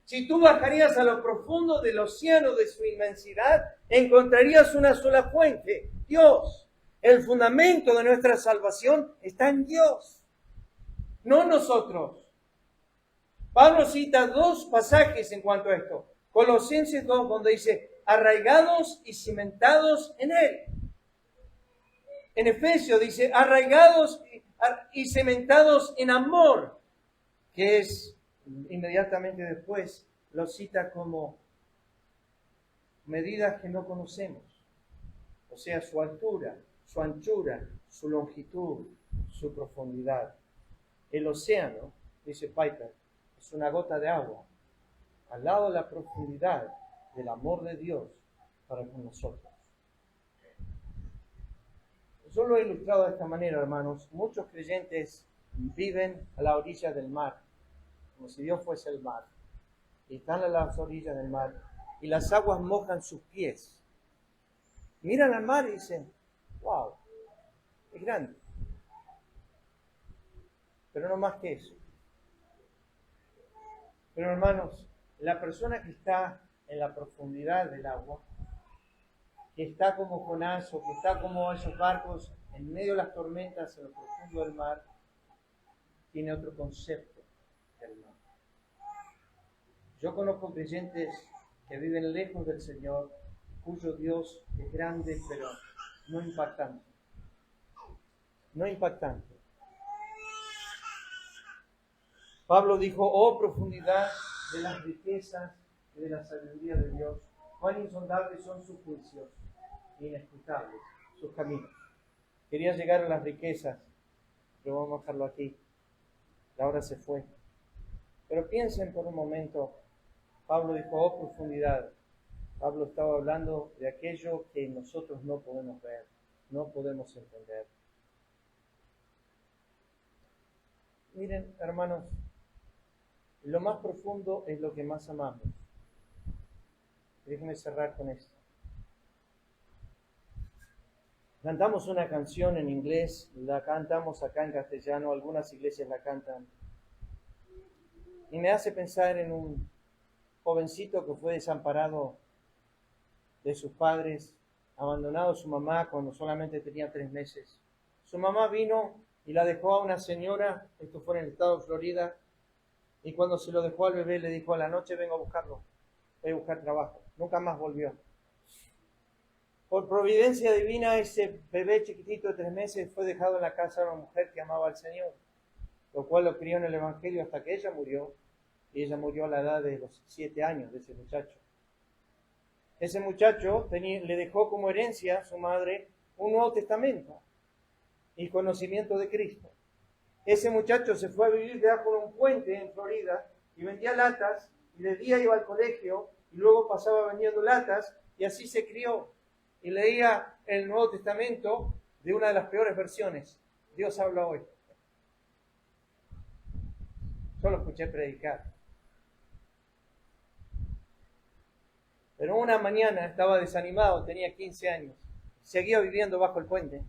Si tú bajarías a lo profundo del océano de su inmensidad, encontrarías una sola fuente, Dios. El fundamento de nuestra salvación está en Dios, no nosotros. Pablo cita dos pasajes en cuanto a esto. Colosenses 2, donde dice, arraigados y cimentados en Él. En Efesios dice, arraigados y cimentados en amor, que es inmediatamente después, lo cita como medidas que no conocemos. O sea, su altura, su anchura, su longitud, su profundidad. El océano, dice Piper, es una gota de agua al lado de la profundidad del amor de Dios para con nosotros. Yo lo he ilustrado de esta manera, hermanos. Muchos creyentes viven a la orilla del mar, como si Dios fuese el mar. Y están a las orillas del mar y las aguas mojan sus pies. Miran al mar y dicen, wow, es grande. Pero no más que eso. Pero hermanos, la persona que está en la profundidad del agua, que está como Jonás o que está como esos barcos en medio de las tormentas en lo profundo del mar, tiene otro concepto del mar. Yo conozco creyentes que viven lejos del Señor, cuyo Dios es grande, pero no impactante. No impactante. Pablo dijo, oh profundidad de las riquezas y de la sabiduría de Dios, cuán insondables son sus juicios, inescrutables sus caminos. Quería llegar a las riquezas, pero vamos a dejarlo aquí. La hora se fue. Pero piensen por un momento, Pablo dijo, oh profundidad. Pablo estaba hablando de aquello que nosotros no podemos ver, no podemos entender. Miren, hermanos, lo más profundo es lo que más amamos. Déjenme cerrar con esto. Cantamos una canción en inglés, la cantamos acá en castellano, algunas iglesias la cantan. Y me hace pensar en un jovencito que fue desamparado de sus padres, abandonado a su mamá cuando solamente tenía 3 meses. Su mamá vino y la dejó a una señora, esto fue en el estado de Florida, Y cuando se lo dejó al bebé, le dijo: a la noche vengo a buscarlo, voy a buscar trabajo. Nunca más volvió. Por providencia divina, ese bebé chiquitito de 3 meses fue dejado en la casa de una mujer que amaba al Señor, lo cual lo crió en el Evangelio hasta que ella murió, y ella murió a la edad de los 7 años de ese muchacho. Ese muchacho le dejó como herencia a su madre un Nuevo Testamento y conocimiento de Cristo. Ese muchacho se fue a vivir debajo de un puente en Florida y vendía latas, y de día iba al colegio y luego pasaba vendiendo latas, y así se crió. Y leía el Nuevo Testamento de una de las peores versiones. Dios habla hoy. Yo lo escuché predicar. Pero una mañana estaba desanimado, tenía 15 años, seguía viviendo bajo el puente,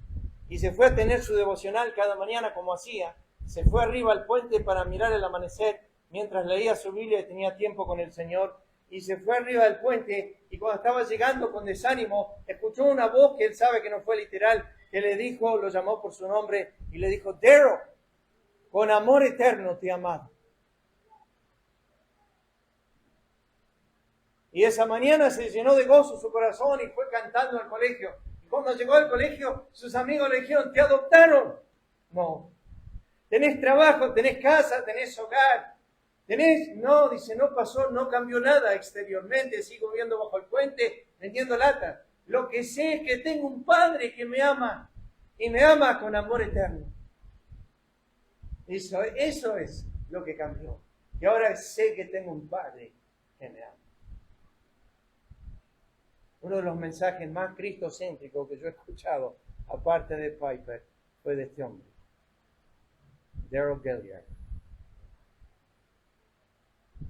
y se fue a tener su devocional cada mañana como hacía. Se fue arriba al puente para mirar el amanecer mientras leía su Biblia y tenía tiempo con el Señor. Y se fue arriba del puente, y cuando estaba llegando con desánimo, escuchó una voz que él sabe que no fue literal, que le dijo, lo llamó por su nombre y le dijo: Daryl, con amor eterno te he amado. Y esa mañana se llenó de gozo su corazón y fue cantando al colegio. Y cuando llegó al colegio, sus amigos le dijeron: ¿te adoptaron? No. ¿Tenés trabajo? ¿Tenés casa? ¿Tenés hogar? ¿Tenés? No, dice, no pasó, no cambió nada exteriormente. Sigo viviendo bajo el puente, vendiendo latas. Lo que sé es que tengo un Padre que me ama, y me ama con amor eterno. Eso es lo que cambió. Y ahora sé que tengo un Padre que me ama. Uno de los mensajes más cristocéntricos que yo he escuchado, aparte de Piper, fue de este hombre, Daryl Gilliard.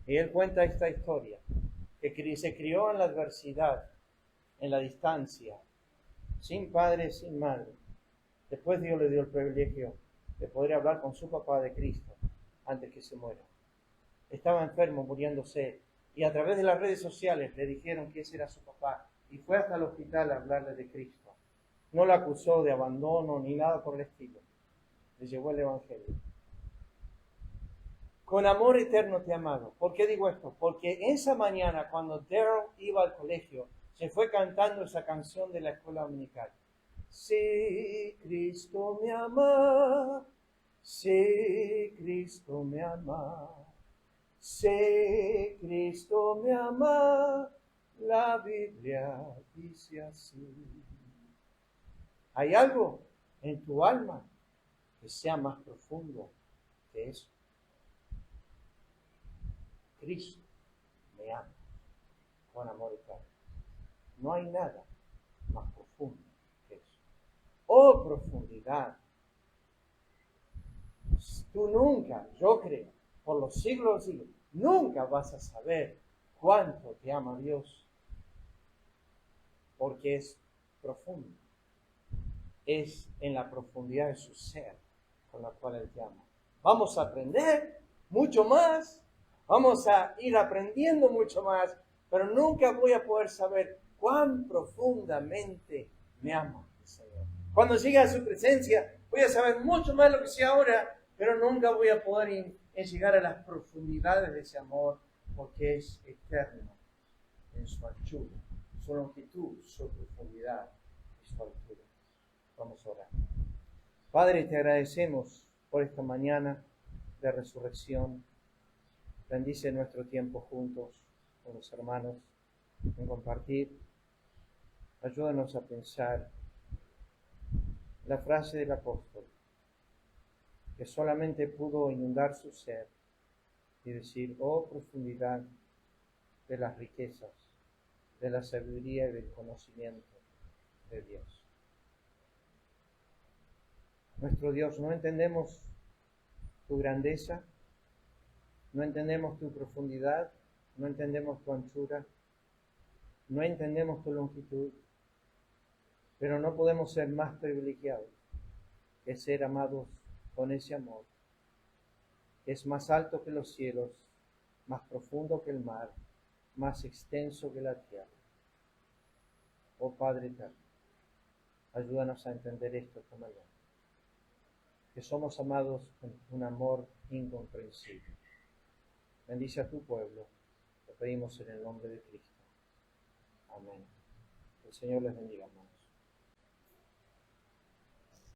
Y él cuenta esta historia, que se crió en la adversidad, en la distancia, sin padre, sin madre. Después Dios le dio el privilegio de poder hablar con su papá de Cristo antes que se muera. Estaba enfermo, muriéndose, y a través de las redes sociales le dijeron que ese era su papá, y fue hasta el hospital a hablarle de Cristo. No lo acusó de abandono ni nada por el estilo. Le llevó el Evangelio. Con amor eterno te he amado. ¿Por qué digo esto? Porque esa mañana, cuando Daryl iba al colegio, se fue cantando esa canción de la escuela dominical. Sí, Cristo me ama. Sí, Cristo me ama. Sí, Cristo me ama. La Biblia dice así. ¿Hay algo en tu alma que sea más profundo que eso? Cristo me ama con amor eterno. No hay nada más profundo que eso. Oh, profundidad. Tú nunca, yo creo, por los siglos de los siglos, nunca vas a saber cuánto te ama Dios, porque es profundo. Es en la profundidad de su ser con la cual Él te ama. Vamos a aprender mucho más. Vamos a ir aprendiendo mucho más, pero nunca voy a poder saber cuán profundamente me ama el Señor. Cuando llegue a su presencia, voy a saber mucho más de lo que sé ahora, pero nunca voy a poder llegar a las profundidades de ese amor, porque es eterno en su anchura, su longitud, su profundidad y su altura. Vamos a orar. Padre, te agradecemos por esta mañana de resurrección. Bendice nuestro tiempo juntos con los hermanos en compartir. Ayúdanos a pensar la frase del apóstol, que solamente pudo inundar su ser y decir: oh, profundidad de las riquezas, de la sabiduría y del conocimiento de Dios. Nuestro Dios, no entendemos tu grandeza, no entendemos tu profundidad, no entendemos tu anchura, no entendemos tu longitud, pero no podemos ser más privilegiados que ser amados con ese amor, que es más alto que los cielos, más profundo que el mar, más extenso que la tierra. Oh Padre eterno, ayúdanos a entender esto esta mañana, que somos amados con un amor incomprensible. Bendice a tu pueblo. Lo pedimos en el nombre de Cristo. Amén. El Señor les bendiga, hermanos.